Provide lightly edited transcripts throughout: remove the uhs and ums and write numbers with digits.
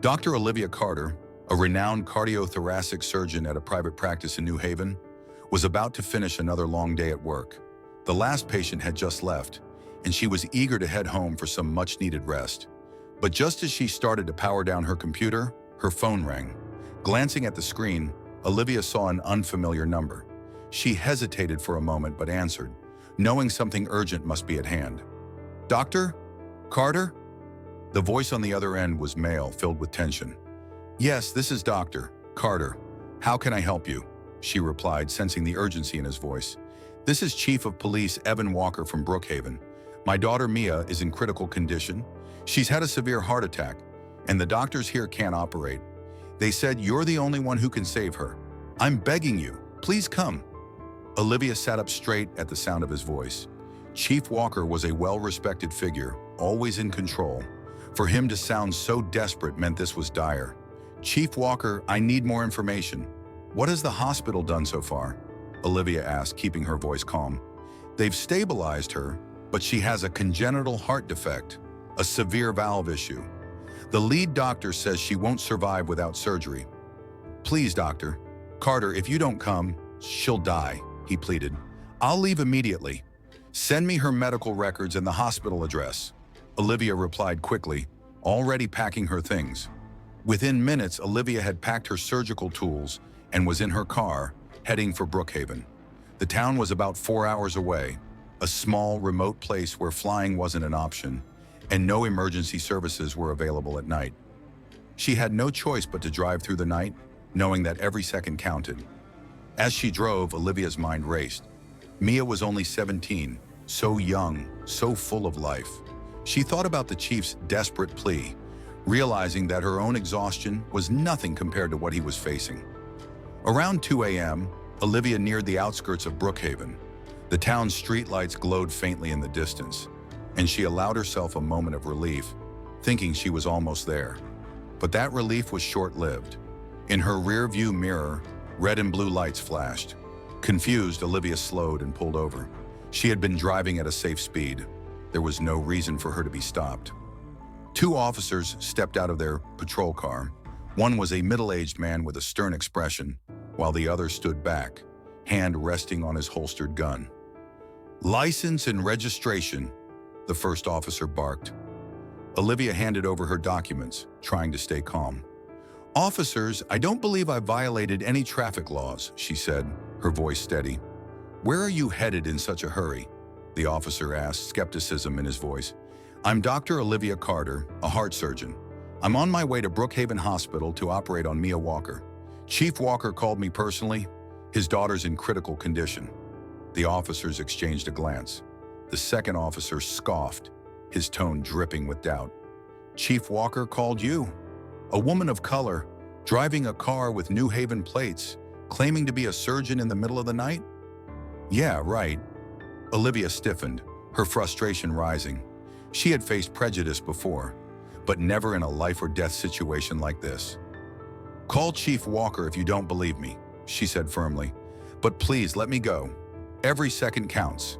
Dr. Olivia Carter, a renowned cardiothoracic surgeon at a private practice in New Haven, was about to finish another long day at work. The last patient had just left, and she was eager to head home for some much-needed rest. But just as she started to power down her computer, her phone rang. Glancing at the screen, Olivia saw an unfamiliar number. She hesitated for a moment but answered, knowing something urgent must be at hand. "Doctor? Carter?" The voice on the other end was male, filled with tension. "Yes, this is Dr. Carter. How can I help you?" she replied, sensing the urgency in his voice. "This is Chief of Police Evan Walker from Brookhaven. My daughter Mia is in critical condition. She's had a severe heart attack, and the doctors here can't operate. They said you're the only one who can save her. I'm begging you, please come." Olivia sat up straight at the sound of his voice. Chief Walker was a well-respected figure, always in control. For him to sound so desperate meant this was dire. "Chief Walker, I need more information. What has the hospital done so far?" Olivia asked, keeping her voice calm. "They've stabilized her, but she has a congenital heart defect, a severe valve issue. The lead doctor says she won't survive without surgery. Please, Dr. Carter, if you don't come, she'll die," he pleaded. "I'll leave immediately. Send me her medical records and the hospital address." Olivia replied quickly, already packing her things. Within minutes, Olivia had packed her surgical tools and was in her car, heading for Brookhaven. The town was about 4 hours away, a small, remote place where flying wasn't an option, and no emergency services were available at night. She had no choice but to drive through the night, knowing that every second counted. As she drove, Olivia's mind raced. Mia was only 17, so young, so full of life. She thought about the chief's desperate plea, realizing that her own exhaustion was nothing compared to what he was facing. Around 2 a.m., Olivia neared the outskirts of Brookhaven. The town's streetlights glowed faintly in the distance, and she allowed herself a moment of relief, thinking she was almost there. But that relief was short-lived. In her rear-view mirror, red and blue lights flashed. Confused, Olivia slowed and pulled over. She had been driving at a safe speed. There was no reason for her to be stopped. 2 officers stepped out of their patrol car. One was a middle-aged man with a stern expression, while the other stood back, hand resting on his holstered gun. "License and registration," the first officer barked. Olivia handed over her documents, trying to stay calm. "Officers, I don't believe I violated any traffic laws," she said, her voice steady. "Where are you headed in such a hurry?" the officer asked, skepticism in his voice. "I'm Dr. Olivia Carter, a heart surgeon. I'm on my way to Brookhaven Hospital to operate on Mia Walker. Chief Walker called me personally. His daughter's in critical condition." The officers exchanged a glance. The second officer scoffed, his tone dripping with doubt. "Chief Walker called you? A woman of color, driving a car with New Haven plates, claiming to be a surgeon in the middle of the night?" "Yeah, right." Olivia stiffened, her frustration rising. She had faced prejudice before, but never in a life-or-death situation like this. "Call Chief Walker if you don't believe me," she said firmly. "But please let me go. Every second counts."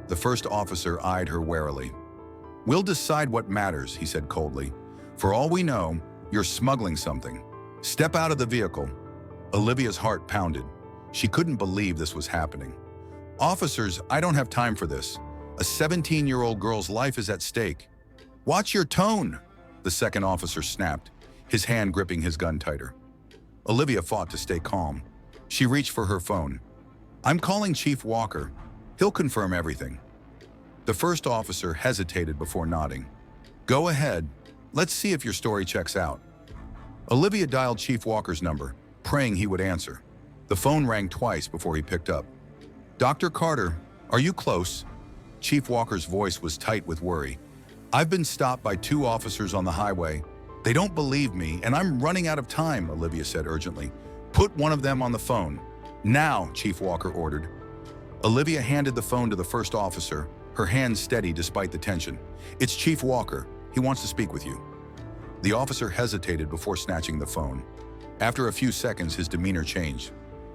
The first officer eyed her warily. "We'll decide what matters," he said coldly. "For all we know, you're smuggling something. Step out of the vehicle." Olivia's heart pounded. She couldn't believe this was happening. "Officers, I don't have time for this. A 17-year-old girl's life is at stake." "Watch your tone," the second officer snapped, his hand gripping his gun tighter. Olivia fought to stay calm. She reached for her phone. "I'm calling Chief Walker. He'll confirm everything." The first officer hesitated before nodding. "Go ahead. Let's see if your story checks out." Olivia dialed Chief Walker's number, praying he would answer. The phone rang twice before he picked up. "Dr. Carter, are you close?" Chief Walker's voice was tight with worry. "I've been stopped by 2 officers on the highway. They don't believe me, and I'm running out of time," Olivia said urgently. "Put one of them on the phone." "Now," Chief Walker ordered. Olivia handed the phone to the first officer, her hand steady despite the tension. "It's Chief Walker. He wants to speak with you." The officer hesitated before snatching the phone. After a few seconds, his demeanor changed.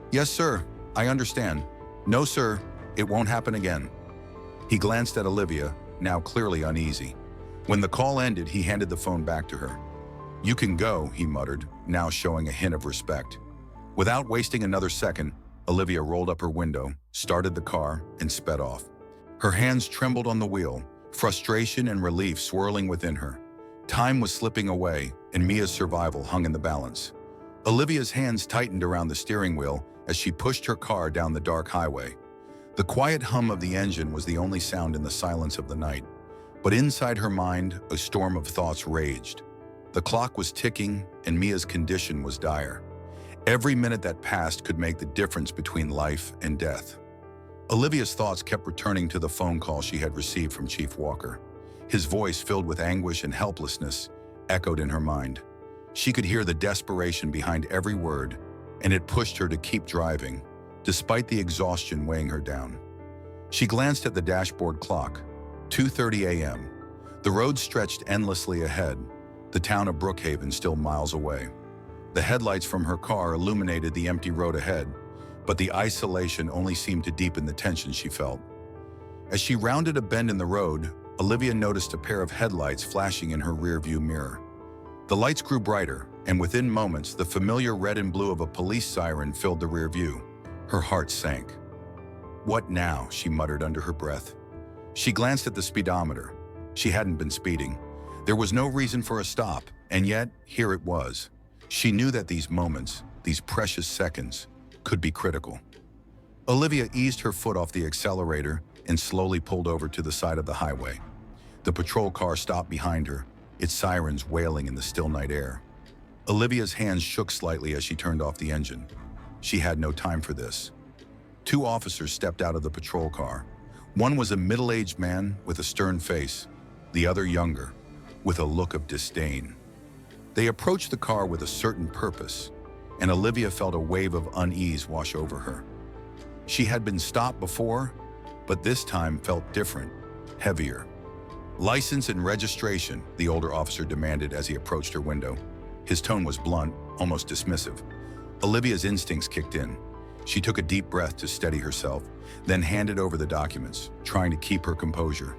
"Yes, sir. I understand. No, sir. It won't happen again." He glanced at Olivia, now clearly uneasy. When the call ended, he handed the phone back to her. "You can go," he muttered, now showing a hint of respect. Without wasting another second, Olivia rolled up her window, started the car, and sped off. Her hands trembled on the wheel, frustration and relief swirling within her. Time was slipping away, and Mia's survival hung in the balance. Olivia's hands tightened around the steering wheel as she pushed her car down the dark highway. The quiet hum of the engine was the only sound in the silence of the night. But inside her mind, a storm of thoughts raged. The clock was ticking, and Mia's condition was dire. Every minute that passed could make the difference between life and death. Olivia's thoughts kept returning to the phone call she had received from Chief Walker. His voice, filled with anguish and helplessness, echoed in her mind. She could hear the desperation behind every word, and it pushed her to keep driving, despite the exhaustion weighing her down. She glanced at the dashboard clock. 2:30 a.m. The road stretched endlessly ahead, the town of Brookhaven still miles away. The headlights from her car illuminated the empty road ahead, but the isolation only seemed to deepen the tension she felt. As she rounded a bend in the road, Olivia noticed a pair of headlights flashing in her rearview mirror. The lights grew brighter, and within moments, the familiar red and blue of a police siren filled the rear view. Her heart sank. "What now?" she muttered under her breath. She glanced at the speedometer. She hadn't been speeding. There was no reason for a stop, and yet, here it was. She knew that these moments, these precious seconds, could be critical. Olivia eased her foot off the accelerator and slowly pulled over to the side of the highway. The patrol car stopped behind her, its sirens wailing in the still night air. Olivia's hands shook slightly as she turned off the engine. She had no time for this. Two officers stepped out of the patrol car. One was a middle-aged man with a stern face, the other younger, with a look of disdain. They approached the car with a certain purpose, and Olivia felt a wave of unease wash over her. She had been stopped before, but this time felt different, heavier. "License and registration," the older officer demanded as he approached her window. His tone was blunt, almost dismissive. Olivia's instincts kicked in. She took a deep breath to steady herself, then handed over the documents, trying to keep her composure.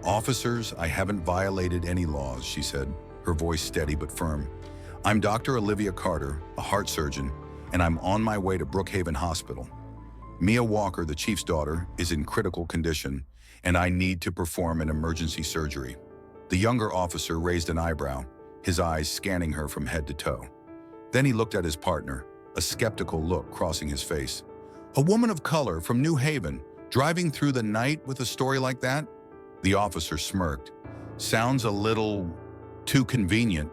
"Officers, I haven't violated any laws," she said, her voice steady but firm. "I'm Dr. Olivia Carter, a heart surgeon, and I'm on my way to Brookhaven Hospital. Mia Walker, the chief's daughter, is in critical condition, and I need to perform an emergency surgery." The younger officer raised an eyebrow, his eyes scanning her from head to toe. Then he looked at his partner, a skeptical look crossing his face. "A woman of color from New Haven, driving through the night with a story like that?" The officer smirked. "Sounds a little too convenient."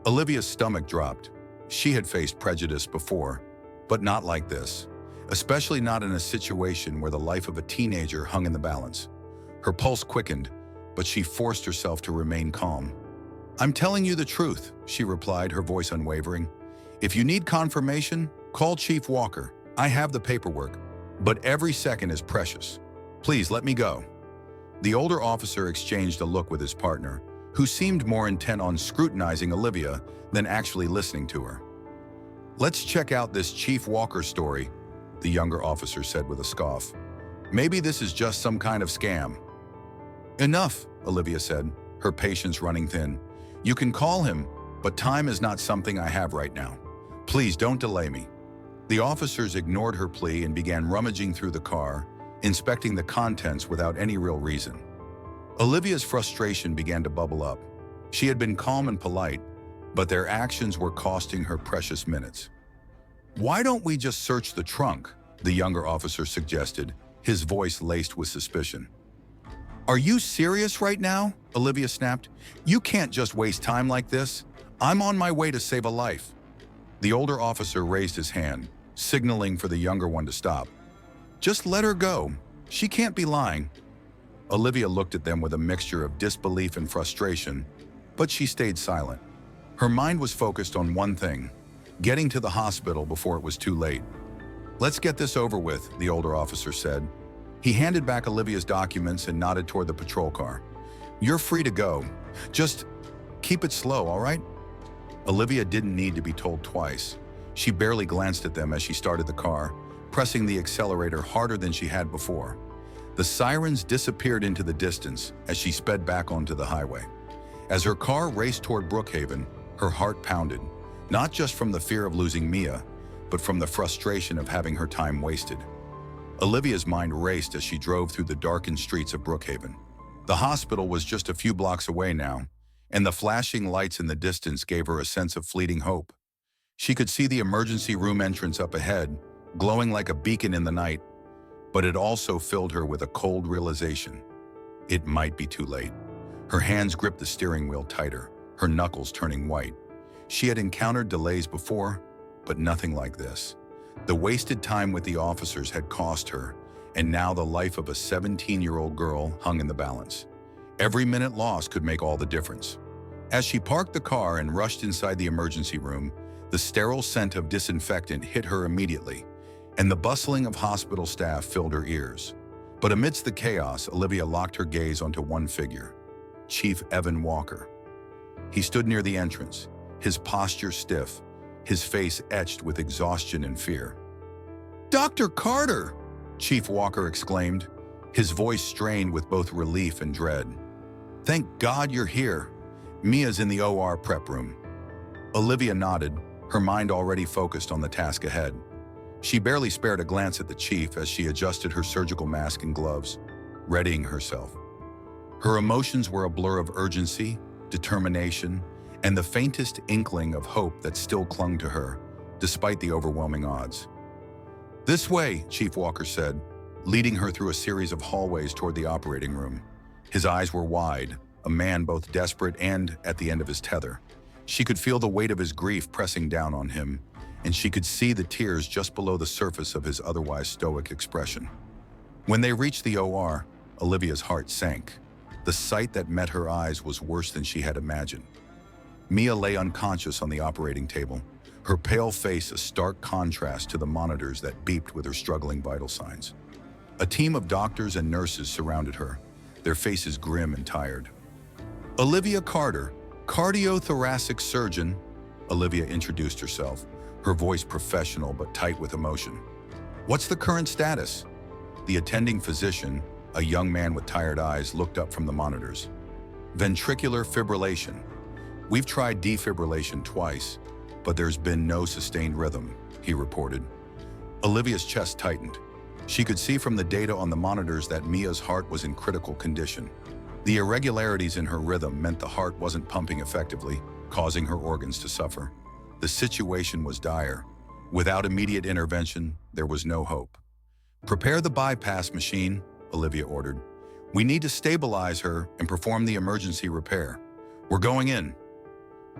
Olivia's stomach dropped. She had faced prejudice before, but not like this, especially not in a situation where the life of a teenager hung in the balance. Her pulse quickened, but she forced herself to remain calm. "I'm telling you the truth," she replied, her voice unwavering. "If you need confirmation, call Chief Walker. I have the paperwork, but every second is precious. Please let me go." The older officer exchanged a look with his partner, who seemed more intent on scrutinizing Olivia than actually listening to her. "Let's check out this Chief Walker story," the younger officer said with a scoff. "Maybe this is just some kind of scam." "Enough," Olivia said, her patience running thin. "You can call him, but time is not something I have right now. Please don't delay me." The officers ignored her plea and began rummaging through the car, inspecting the contents without any real reason. Olivia's frustration began to bubble up. She had been calm and polite, but their actions were costing her precious minutes. "Why don't we just search the trunk?" the younger officer suggested, his voice laced with suspicion. "Are you serious right now?" Olivia snapped. "You can't just waste time like this. I'm on my way to save a life." The older officer raised his hand, signaling for the younger one to stop. "Just let her go. She can't be lying." Olivia looked at them with a mixture of disbelief and frustration, but she stayed silent. Her mind was focused on one thing: getting to the hospital before it was too late. "Let's get this over with," the older officer said. He handed back Olivia's documents and nodded toward the patrol car. "You're free to go. Just keep it slow, all right?" Olivia didn't need to be told twice. She barely glanced at them as she started the car, pressing the accelerator harder than she had before. The sirens disappeared into the distance as she sped back onto the highway. As her car raced toward Brookhaven, Her heart pounded, not just from the fear of losing Mia, but from the frustration of having her time wasted. Olivia's mind raced as she drove through the darkened streets of Brookhaven. The hospital was just a few blocks away now, and the flashing lights in the distance gave her a sense of fleeting hope. She could see the emergency room entrance up ahead, glowing like a beacon in the night, but it also filled her with a cold realization. It might be too late. Her hands gripped the steering wheel tighter, her knuckles turning white. She had encountered delays before, but nothing like this. The wasted time with the officers had cost her, and now the life of a 17-year-old girl hung in the balance. Every minute lost could make all the difference. As she parked the car and rushed inside the emergency room, the sterile scent of disinfectant hit her immediately, and the bustling of hospital staff filled her ears. But amidst the chaos, Olivia locked her gaze onto one figure, Chief Evan Walker. He stood near the entrance, his posture stiff, his face etched with exhaustion and fear. "Dr. Carter!" Chief Walker exclaimed, his voice strained with both relief and dread. "Thank God you're here. Mia's in the OR prep room." Olivia nodded, her mind already focused on the task ahead. She barely spared a glance at the chief as she adjusted her surgical mask and gloves, readying herself. Her emotions were a blur of urgency, determination, and the faintest inkling of hope that still clung to her, despite the overwhelming odds. "This way," Chief Walker said, leading her through a series of hallways toward the operating room. His eyes were wide, a man both desperate and at the end of his tether. She could feel the weight of his grief pressing down on him, and she could see the tears just below the surface of his otherwise stoic expression. When they reached the OR, Olivia's heart sank. The sight that met her eyes was worse than she had imagined. Mia lay unconscious on the operating table, her pale face a stark contrast to the monitors that beeped with her struggling vital signs. A team of doctors and nurses surrounded her, their faces grim and tired. "Olivia Carter, cardiothoracic surgeon," Olivia introduced herself, her voice professional but tight with emotion. "What's the current status?" The attending physician, a young man with tired eyes, looked up from the monitors. "Ventricular fibrillation. We've tried defibrillation twice, but there's been no sustained rhythm," he reported. Olivia's chest tightened. She could see from the data on the monitors that Mia's heart was in critical condition. The irregularities in her rhythm meant the heart wasn't pumping effectively, causing her organs to suffer. The situation was dire. Without immediate intervention, there was no hope. "Prepare the bypass machine," Olivia ordered. "We need to stabilize her and perform the emergency repair. We're going in."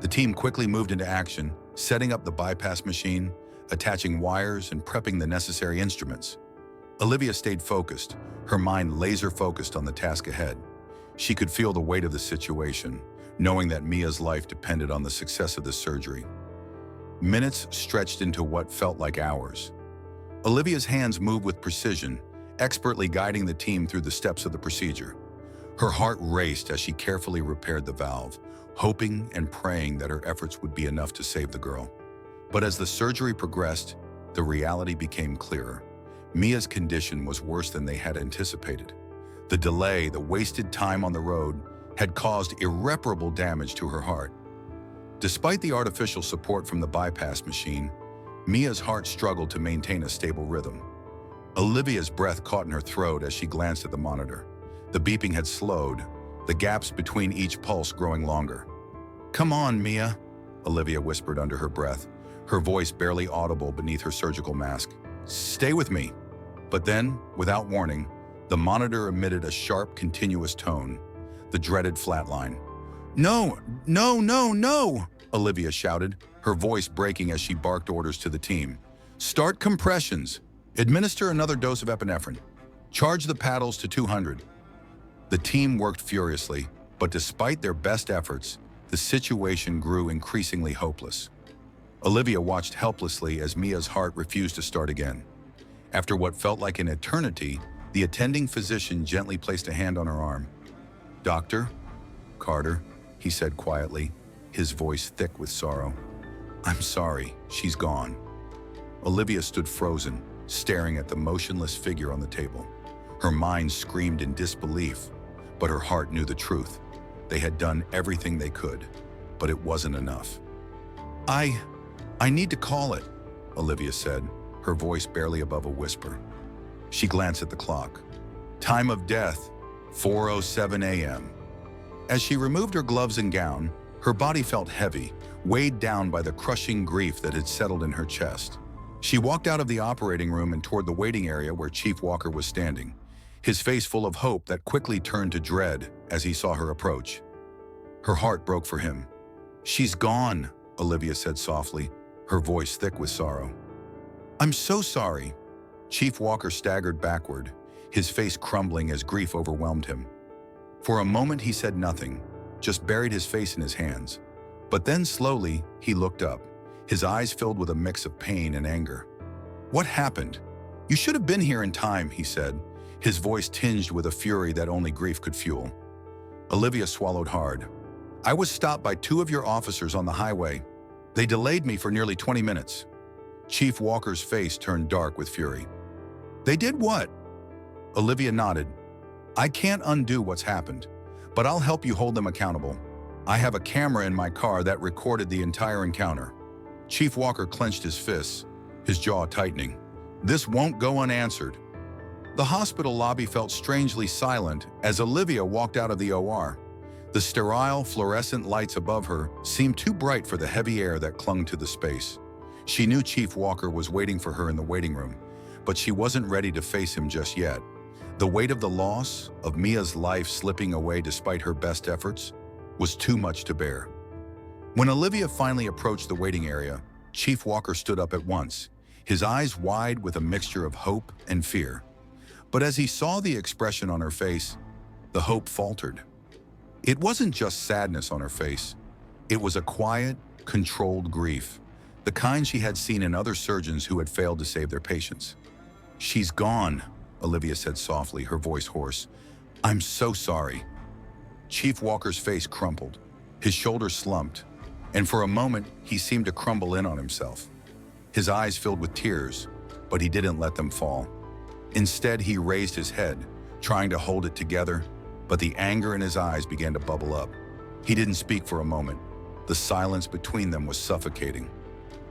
The team quickly moved into action, setting up the bypass machine, attaching wires, and prepping the necessary instruments. Olivia stayed focused, her mind laser-focused on the task ahead. She could feel the weight of the situation, knowing that Mia's life depended on the success of the surgery. Minutes stretched into what felt like hours. Olivia's hands moved with precision, expertly guiding the team through the steps of the procedure. Her heart raced as she carefully repaired the valve, hoping and praying that her efforts would be enough to save the girl. But as the surgery progressed, the reality became clearer. Mia's condition was worse than they had anticipated. The delay, the wasted time on the road, had caused irreparable damage to her heart. Despite the artificial support from the bypass machine, Mia's heart struggled to maintain a stable rhythm. Olivia's breath caught in her throat as she glanced at the monitor. The beeping had slowed, the gaps between each pulse growing longer. "Come on, Mia," Olivia whispered under her breath, her voice barely audible beneath her surgical mask. "Stay with me." But then, without warning, the monitor emitted a sharp, continuous tone, the dreaded flatline. "No, no, no, no!" Olivia shouted, her voice breaking as she barked orders to the team. "Start compressions. Administer another dose of epinephrine. Charge the paddles to 200. The team worked furiously, but despite their best efforts, the situation grew increasingly hopeless. Olivia watched helplessly as Mia's heart refused to start again. After what felt like an eternity, the attending physician gently placed a hand on her arm. "Dr. Carter," he said quietly, his voice thick with sorrow. "I'm sorry, she's gone." Olivia stood frozen, staring at the motionless figure on the table. Her mind screamed in disbelief, but her heart knew the truth. They had done everything they could, but it wasn't enough. I I need to call it, Olivia said, her voice barely above a whisper. She glanced at the clock. Time of death, 4:07 a.m. As she removed her gloves and gown, her body felt heavy, weighed down by the crushing grief that had settled in her chest. She walked out of the operating room and toward the waiting area where Chief Walker was standing, his face full of hope that quickly turned to dread as he saw her approach. Her heart broke for him. She's gone, Olivia said softly, her voice thick with sorrow. I'm so sorry. Chief Walker staggered backward, his face crumbling as grief overwhelmed him. For a moment he said nothing, just buried his face in his hands. But then slowly he looked up, his eyes filled with a mix of pain and anger. What happened? You should have been here in time, he said, his voice tinged with a fury that only grief could fuel. Olivia swallowed hard. I was stopped by 2 of your officers on the highway. They delayed me for nearly 20 minutes. Chief Walker's face turned dark with fury. They did what? Olivia nodded. I can't undo what's happened, but I'll help you hold them accountable. I have a camera in my car that recorded the entire encounter. Chief Walker clenched his fists, his jaw tightening. This won't go unanswered. The hospital lobby felt strangely silent as Olivia walked out of the OR. The sterile, fluorescent lights above her seemed too bright for the heavy air that clung to the space. She knew Chief Walker was waiting for her in the waiting room, but she wasn't ready to face him just yet. The weight of the loss, of Mia's life slipping away despite her best efforts, was too much to bear. When Olivia finally approached the waiting area, Chief Walker stood up at once, his eyes wide with a mixture of hope and fear. But as he saw the expression on her face, the hope faltered. It wasn't just sadness on her face. It was a quiet, controlled grief, the kind she had seen in other surgeons who had failed to save their patients. She's gone, Olivia said softly, her voice hoarse. I'm so sorry. Chief Walker's face crumpled, his shoulders slumped, and for a moment he seemed to crumble in on himself. His eyes filled with tears, but he didn't let them fall. Instead, he raised his head, trying to hold it together, but the anger in his eyes began to bubble up. He didn't speak for a moment. The silence between them was suffocating.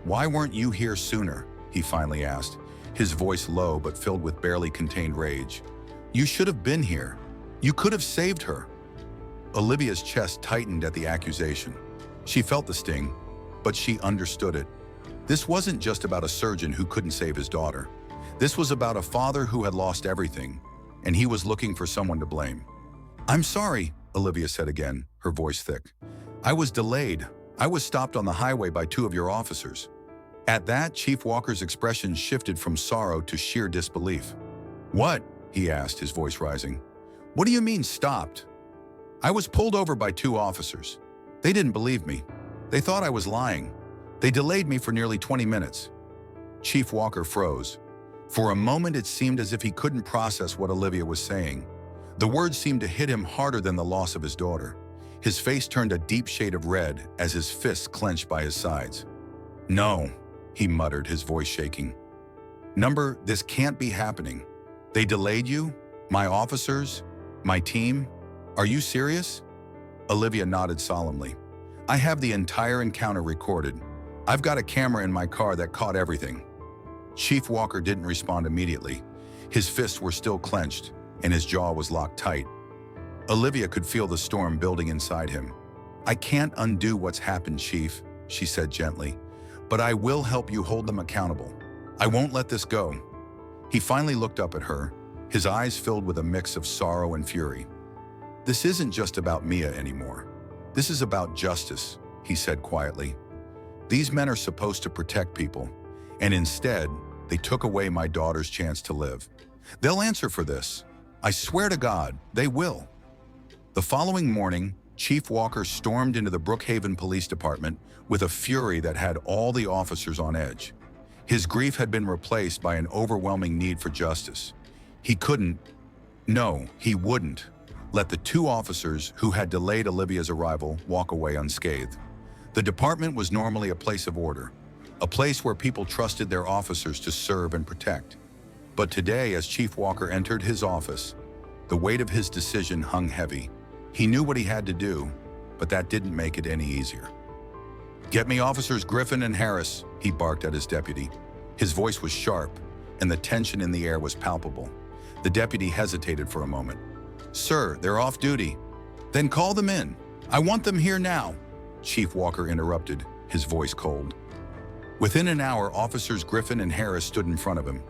Why weren't you here sooner? He finally asked, his voice low but filled with barely contained rage. You should have been here. You could have saved her. Olivia's chest tightened at the accusation. She felt the sting, but she understood it. This wasn't just about a surgeon who couldn't save his daughter. This was about a father who had lost everything, and he was looking for someone to blame. I'm sorry, Olivia said again, her voice thick. I was delayed. I was stopped on the highway by 2 of your officers. At that, Chief Walker's expression shifted from sorrow to sheer disbelief. What? He asked, his voice rising. What do you mean stopped? I was pulled over by 2 officers. They didn't believe me. They thought I was lying. They delayed me for nearly 20 minutes. Chief Walker froze. For a moment, it seemed as if he couldn't process what Olivia was saying. The words seemed to hit him harder than the loss of his daughter. His face turned a deep shade of red as his fists clenched by his sides. No, he muttered, his voice shaking. This can't be happening. They delayed you? My officers? My team? Are you serious? Olivia nodded solemnly. I have the entire encounter recorded. I've got a camera in my car that caught everything. Chief Walker didn't respond immediately. His fists were still clenched, and his jaw was locked tight. Olivia could feel the storm building inside him. I can't undo what's happened, Chief, she said gently, but I will help you hold them accountable. I won't let this go. He finally looked up at her, his eyes filled with a mix of sorrow and fury. This isn't just about Mia anymore. This is about justice, he said quietly. These men are supposed to protect people, and instead, they took away my daughter's chance to live. They'll answer for this. I swear to God, they will. The following morning, Chief Walker stormed into the Brookhaven Police Department with a fury that had all the officers on edge. His grief had been replaced by an overwhelming need for justice. He wouldn't let the 2 officers who had delayed Olivia's arrival walk away unscathed. The department was normally a place of order, a place where people trusted their officers to serve and protect. But today, as Chief Walker entered his office, the weight of his decision hung heavy. He knew what he had to do, but that didn't make it any easier. "Get me Officers Griffin and Harris," he barked at his deputy. His voice was sharp, and the tension in the air was palpable. The deputy hesitated for a moment. "Sir, they're off duty." "Then call them in. I want them here now," Chief Walker interrupted, his voice cold. Within an hour, Officers Griffin and Harris stood in front of him.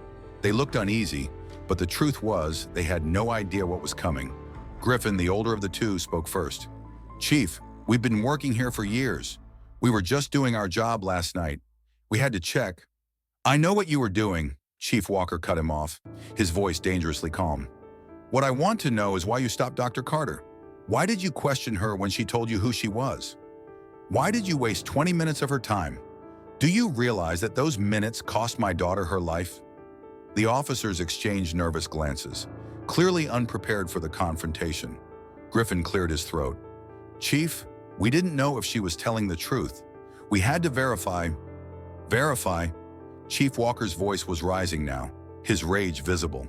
They looked uneasy, but the truth was they had no idea what was coming. Griffin, the older of the two, spoke first. "Chief, we've been working here for years. We were just doing our job last night. We had to check." "I know what you were doing," Chief Walker cut him off, his voice dangerously calm. "What I want to know is why you stopped Dr. Carter. Why did you question her when she told you who she was? Why did you waste 20 minutes of her time? Do you realize that those minutes cost my daughter her life?" The officers exchanged nervous glances, clearly unprepared for the confrontation. Griffin cleared his throat. "Chief, we didn't know if she was telling the truth. We had to verify." "Verify?" Chief Walker's voice was rising now, his rage visible.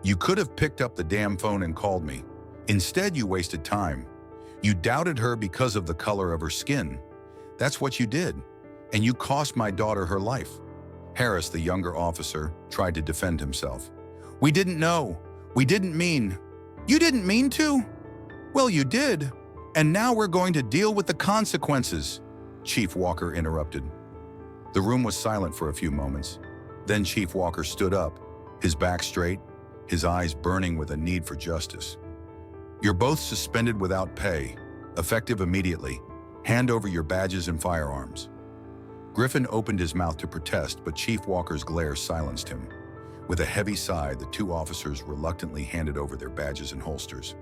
"You could have picked up the damn phone and called me. Instead, you wasted time. You doubted her because of the color of her skin. That's what you did, and you cost my daughter her life." Harris, the younger officer, tried to defend himself. "We didn't know. We didn't mean." "You didn't mean to?" "Well, you did. And now we're going to deal with the consequences," Chief Walker interrupted. The room was silent for a few moments. Then Chief Walker stood up, his back straight, his eyes burning with a need for justice. "You're both suspended without pay, effective immediately. Hand over your badges and firearms." Griffin opened his mouth to protest, but Chief Walker's glare silenced him. With a heavy sigh, the two officers reluctantly handed over their badges and holsters.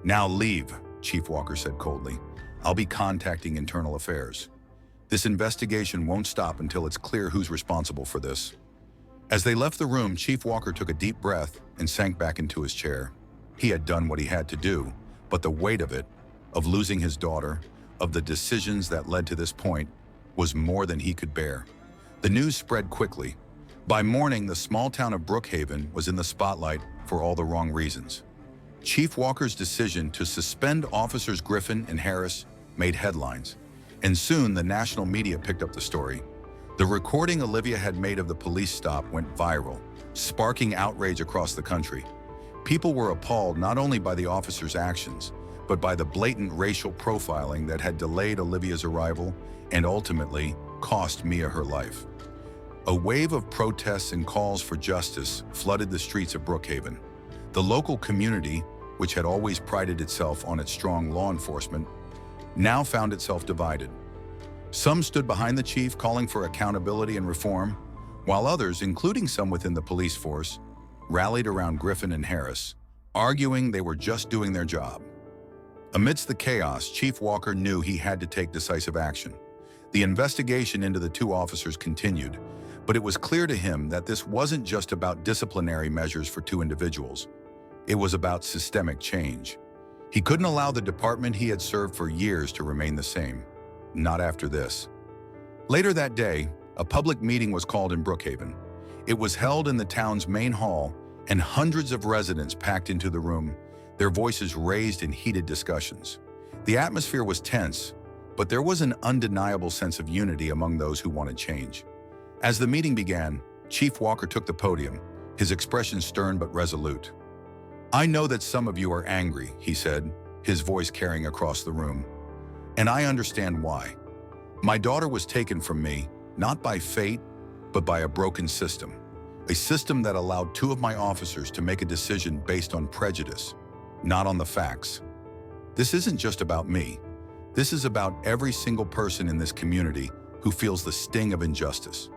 "Now leave," Chief Walker said coldly. "I'll be contacting Internal Affairs. This investigation won't stop until it's clear who's responsible for this." As they left the room, Chief Walker took a deep breath and sank back into his chair. He had done what he had to do, but the weight of it, of losing his daughter, of the decisions that led to this point, was more than he could bear. The news spread quickly. By morning, the small town of Brookhaven was in the spotlight for all the wrong reasons. Chief Walker's decision to suspend Officers Griffin and Harris made headlines, and soon the national media picked up the story. The recording Olivia had made of the police stop went viral, sparking outrage across the country. People were appalled not only by the officers' actions, but by the blatant racial profiling that had delayed Olivia's arrival and ultimately cost Mia her life. A wave of protests and calls for justice flooded the streets of Brookhaven. The local community, which had always prided itself on its strong law enforcement, now found itself divided. Some stood behind the chief, calling for accountability and reform, while others, including some within the police force, rallied around Griffin and Harris, arguing they were just doing their job. Amidst the chaos, Chief Walker knew he had to take decisive action. The investigation into the two officers continued, but it was clear to him that this wasn't just about disciplinary measures for two individuals. It was about systemic change. He couldn't allow the department he had served for years to remain the same. Not after this. Later that day, a public meeting was called in Brookhaven. It was held in the town's main hall, and hundreds of residents packed into the room, their voices raised in heated discussions. The atmosphere was tense, but there was an undeniable sense of unity among those who wanted change. As the meeting began, Chief Walker took the podium, his expression stern but resolute. "I know that some of you are angry," he said, his voice carrying across the room. "And I understand why. My daughter was taken from me, not by fate, but by a broken system. A system that allowed two of my officers to make a decision based on prejudice, not on the facts. This isn't just about me. This is about every single person in this community who feels the sting of injustice."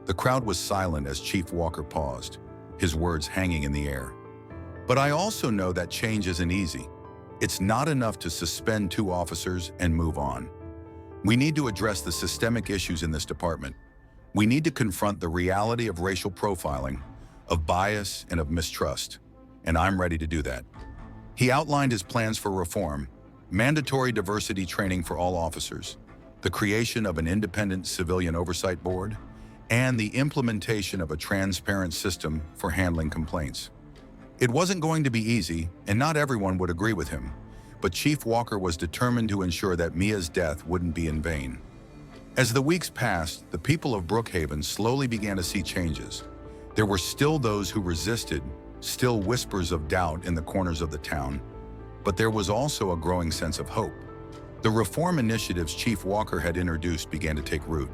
The crowd was silent as Chief Walker paused, his words hanging in the air. "But I also know that change isn't easy. It's not enough to suspend two officers and move on. We need to address the systemic issues in this department. We need to confront the reality of racial profiling, of bias, and of mistrust. And I'm ready to do that." He outlined his plans for reform: mandatory diversity training for all officers, the creation of an independent civilian oversight board, and the implementation of a transparent system for handling complaints. It wasn't going to be easy, and not everyone would agree with him, but Chief Walker was determined to ensure that Mia's death wouldn't be in vain. As the weeks passed, the people of Brookhaven slowly began to see changes. There were still those who resisted, still whispers of doubt in the corners of the town, but there was also a growing sense of hope. The reform initiatives Chief Walker had introduced began to take root,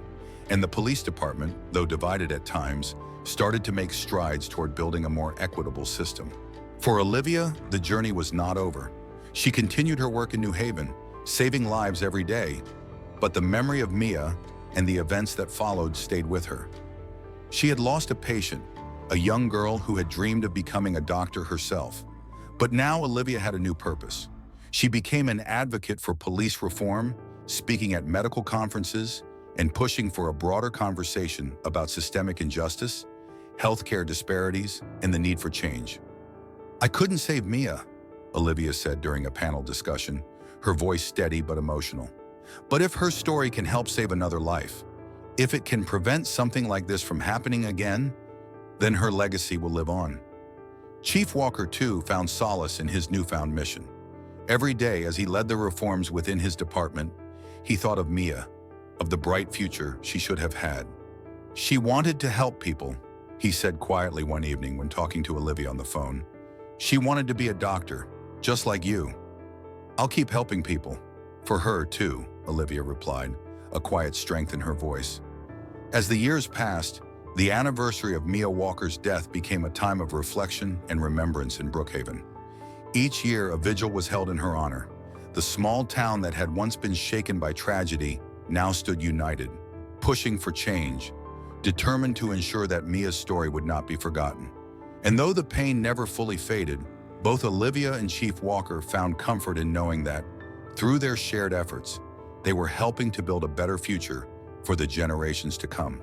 and the police department, though divided at times, started to make strides toward building a more equitable system. For Olivia, the journey was not over. She continued her work in New Haven, saving lives every day, but the memory of Mia and the events that followed stayed with her. She had lost a patient, a young girl who had dreamed of becoming a doctor herself. But now Olivia had a new purpose. She became an advocate for police reform, speaking at medical conferences, and pushing for a broader conversation about systemic injustice, healthcare disparities, and the need for change. "I couldn't save Mia," Olivia said during a panel discussion, her voice steady but emotional. "But if her story can help save another life, if it can prevent something like this from happening again, then her legacy will live on." Chief Walker, too, found solace in his newfound mission. Every day, as he led the reforms within his department, he thought of Mia, of the bright future she should have had. "She wanted to help people," he said quietly one evening when talking to Olivia on the phone. "She wanted to be a doctor, just like you." "I'll keep helping people. For her, too," Olivia replied, a quiet strength in her voice. As the years passed, the anniversary of Mia Walker's death became a time of reflection and remembrance in Brookhaven. Each year, a vigil was held in her honor. The small town that had once been shaken by tragedy now stood united, pushing for change, determined to ensure that Mia's story would not be forgotten. And though the pain never fully faded, both Olivia and Chief Walker found comfort in knowing that, through their shared efforts, they were helping to build a better future for the generations to come.